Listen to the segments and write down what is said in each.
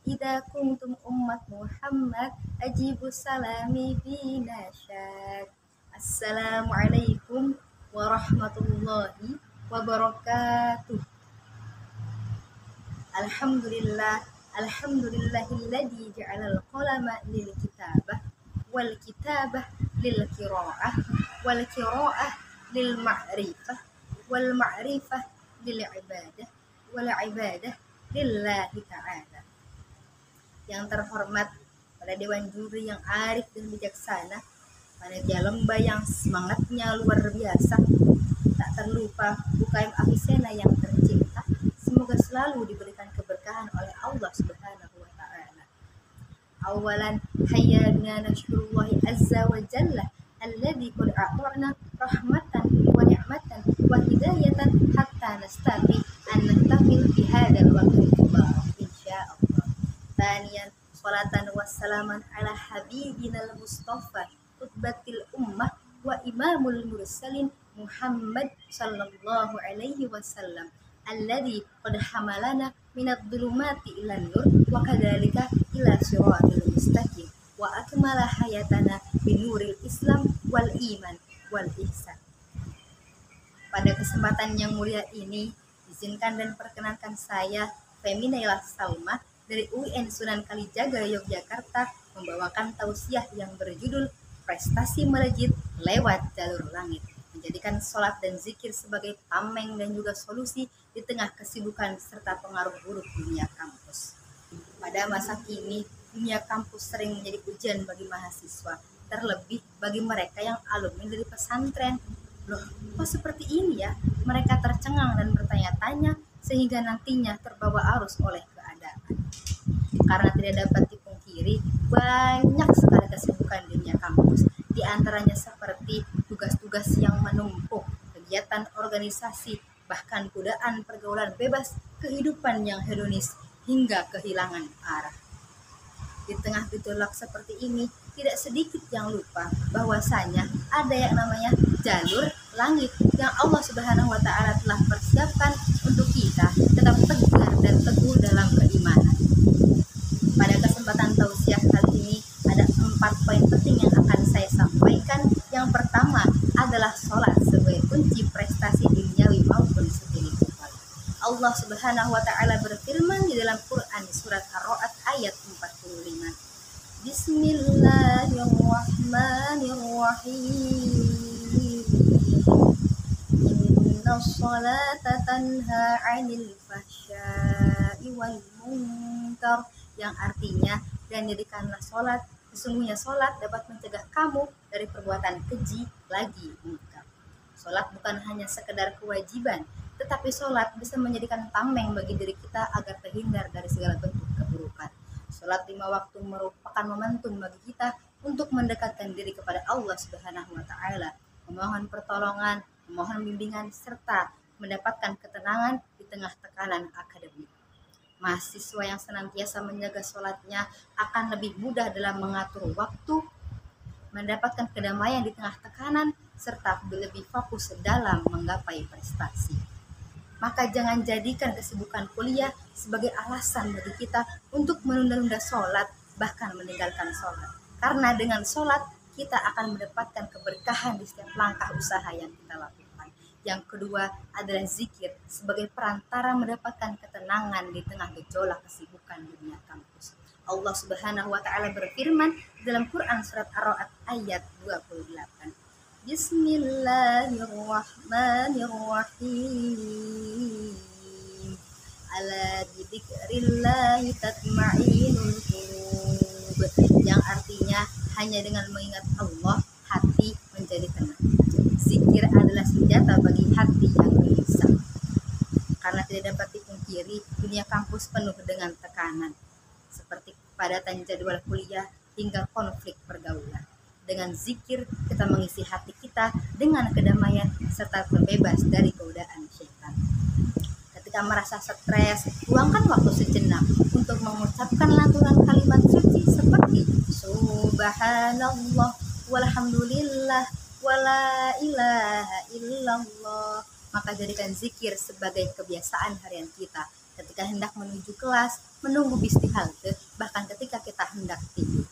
idza kuntum ummat Muhammad ajibu salami binasyad. Assalamualaikum warahmatullahi wabarakatuh. Alhamdulillahilladzi ja'alal qalama lil kitabah wal kitabah lil qiraah wal qiraah lil ma'rifah wal ma'rifah lil ibadah wal ibadah lillahi ta'ala. Yang terhormat pada Dewan Juri yang arif dan bijaksana, panitia lomba yang semangatnya luar biasa, tak terlupa UKM Afisena yang tercinta, semoga selalu diberikan keberkahan oleh Allah Subhanahu wa taala. Awalan hayya bina nashkurullahi azza wa jalla alladzi qad a'tana rahmatan wa ni'matan wa hidayatan hatta nastati an nahtafil bi hadzal waqtil mubarak insyaallah. Taniyan salatan wassalaman ala habibinal mustafa khutbatil ummah wa imamul mursalin Muhammad sallallahu alaihi wasallam alladzi qad hamalana minadh dhulumati ilan nur wa kadzalika ila siratal mustaqim wa akmala hayatana binuril Islam wal iman wal ihsan. Pada kesempatan yang mulia ini, izinkan dan perkenankan saya Feminailah Salma dari UIN Sunan Kalijaga Yogyakarta membawakan tausiah yang berjudul Prestasi Melejit Lewat Jalur Langit, menjadikan sholat dan zikir sebagai tameng dan juga solusi di tengah kesibukan serta pengaruh buruk dunia kampus. Pada masa kini, dunia kampus sering menjadi ujian bagi mahasiswa, terlebih bagi mereka yang alumni dari pesantren. Loh, kok seperti ini ya? Mereka tercengang dan bertanya-tanya sehingga nantinya terbawa arus oleh keadaan. Karena tidak dapat dipungkiri, banyak sekali kesibukan dunia kampus. Di antaranya seperti tugas-tugas yang menumpuk, kegiatan organisasi, bahkan godaan pergaulan bebas, kehidupan yang hedonis, hingga kehilangan arah. Di tengah gejolak seperti ini, tidak sedikit yang lupa bahwasanya ada yang namanya jalur langit yang Allah Subhanahu wa taala telah persiapkan untuk kita tetap tegar dan teguh dalam keimanan. Pada kesempatan tausiah kali ini ada 4 poin penting yang akan saya sampaikan. Yang pertama adalah sholat sebagai kunci prestasi duniawi maupun spiritual. Allah Subhanahu wa taala berfirman di dalam Quran surat Ar-Ra'd ayat 45. Bismillahirrahmanirrahim. Innash sholata tanha 'anil fahsya'i wal munkar, yang artinya, dan jadikanlah sholat, sesungguhnya sholat dapat mencegah kamu dari perbuatan keji lagi munkar. Sholat bukan hanya sekedar kewajiban, tetapi sholat bisa menjadikan tameng bagi diri kita agar terhindar dari segala bentuk keburukan. Sholat 5 waktu merupakan momentum bagi kita untuk mendekatkan diri kepada Allah Subhanahu wa taala, memohon pertolongan, memohon bimbingan, serta mendapatkan ketenangan di tengah tekanan akademik. Mahasiswa yang senantiasa menjaga sholatnya akan lebih mudah dalam mengatur waktu, mendapatkan kedamaian di tengah tekanan, serta lebih fokus dalam menggapai prestasi. Maka jangan jadikan kesibukan kuliah sebagai alasan bagi kita untuk menunda-nunda sholat, bahkan meninggalkan sholat. Karena dengan sholat, kita akan mendapatkan keberkahan di setiap langkah usaha yang kita lakukan. Yang kedua adalah zikir sebagai perantara mendapatkan ketenangan di tengah gejolak kesibukan dunia kampus. Allah Subhanahu wa taala berfirman dalam Quran surat Ar-Ra'd ayat 28. Bismillahirrahmanirrahim. Ala bidzikrillahi tatma'innul qulub, yang artinya hanya dengan mengingat Allah hati menjadi tenang. Zikir adalah senjata bagi hati yang gelisah. Karena tidak dapat dipungkiri, dunia kampus penuh dengan tekanan, seperti kepadatan jadwal kuliah hingga konflik pergaulan. Dengan zikir, kita mengisi hati kita dengan kedamaian serta terbebas dari godaan syaitan. Ketika merasa stres, luangkan waktu sejenak untuk mengucapkan lantunan kalimat suci seperti Subhanallah, walhamdulillah, wala ilaha illallah. Maka jadikan zikir sebagai kebiasaan harian kita ketika hendak menuju kelas, menunggu bis di halte, bahkan ketika kita hendak tidur.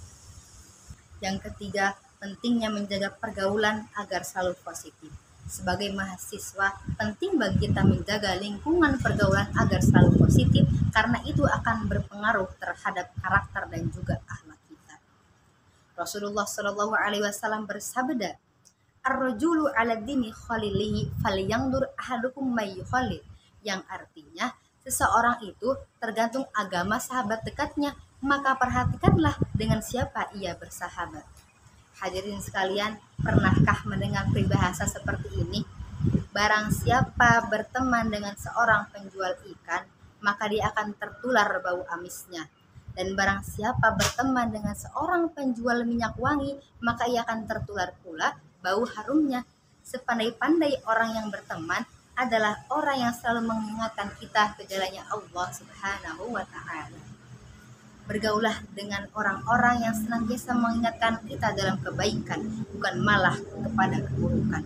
Yang ketiga, pentingnya menjaga pergaulan agar selalu positif. Sebagai mahasiswa, penting bagi kita menjaga lingkungan pergaulan agar selalu positif karena itu akan berpengaruh terhadap karakter dan juga akhlak kita. Rasulullah Shallallahu Alaihi Wasallam bersabda, "Ar-rajulu 'ala dini khalilihi falyanzur ahadukum may yukhalil," yang artinya seseorang itu tergantung agama sahabat dekatnya, maka perhatikanlah dengan siapa ia bersahabat. Hadirin sekalian, pernahkah mendengar peribahasa seperti ini? Barang siapa berteman dengan seorang penjual ikan, maka dia akan tertular bau amisnya. Dan barang siapa berteman dengan seorang penjual minyak wangi, maka ia akan tertular pula bau harumnya. Sepandai-pandai orang yang berteman adalah orang yang selalu mengingatkan kita ke jalannya Allah Subhanahu wa Ta'ala. Bergaulah dengan orang-orang yang senantiasa mengingatkan kita dalam kebaikan, bukan malah kepada keburukan.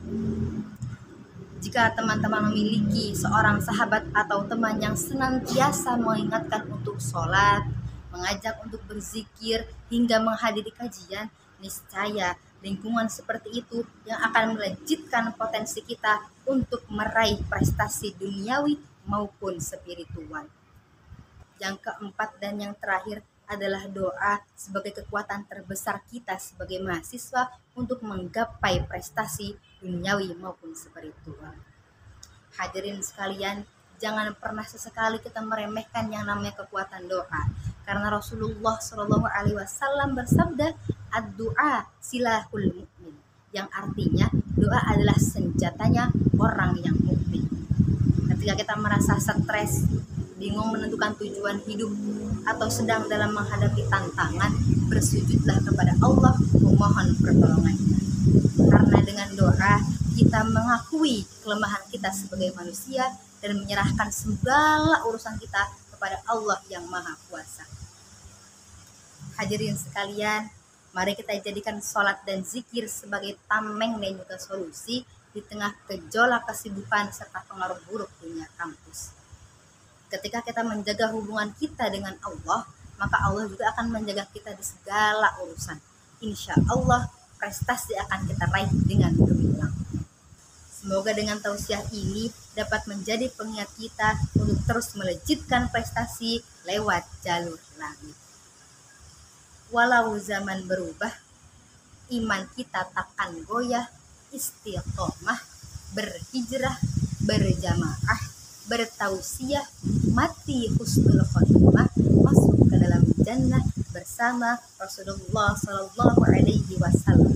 Jika teman-teman memiliki seorang sahabat atau teman yang senantiasa mengingatkan untuk sholat, mengajak untuk berzikir, hingga menghadiri kajian, niscaya lingkungan seperti itu yang akan melejitkan potensi kita untuk meraih prestasi duniawi maupun spiritual. Yang keempat dan yang terakhir adalah doa sebagai kekuatan terbesar kita sebagai mahasiswa untuk menggapai prestasi duniawi maupun spiritual. Hadirin sekalian, jangan pernah sesekali kita meremehkan yang namanya kekuatan doa. Karena Rasulullah Shallallahu Alaihi Wasallam bersabda, "Ad-du'a silahul mu'min," yang artinya doa adalah senjatanya orang yang mukmin. Ketika kita merasa stres, bingung menentukan tujuan hidup, atau sedang dalam menghadapi tantangan, bersujudlah kepada Allah memohon pertolongannya. Karena dengan doa kita mengakui kelemahan kita sebagai manusia dan menyerahkan segala urusan kita kepada Allah yang Maha Kuasa. Hadirin sekalian, mari kita jadikan sholat dan zikir sebagai tameng dan juga solusi di tengah gejolak kesibukan serta pengaruh buruk dunia kampus. Ketika kita menjaga hubungan kita dengan Allah, maka Allah juga akan menjaga kita di segala urusan. Insya Allah, prestasi akan kita raih dengan gemilang. Semoga dengan tausiah ini dapat menjadi pengingat kita untuk terus melejitkan prestasi lewat jalur langit. Walau zaman berubah, iman kita takkan goyah, istiqomah, berhijrah, berjamaah, bertausiah, mati husnul khotimah, masuk ke dalam jannah bersama Rasulullah Shallallahu Alaihi Wasallam.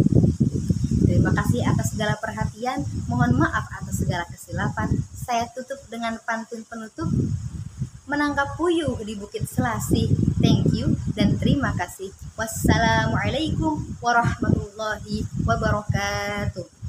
Terima kasih atas segala perhatian. Mohon maaf atas segala kesilapan. Saya tutup dengan pantun penutup. Menangkap puyuh di Bukit Selasih. Thank you dan terima kasih. Wassalamualaikum warahmatullahi wabarakatuh.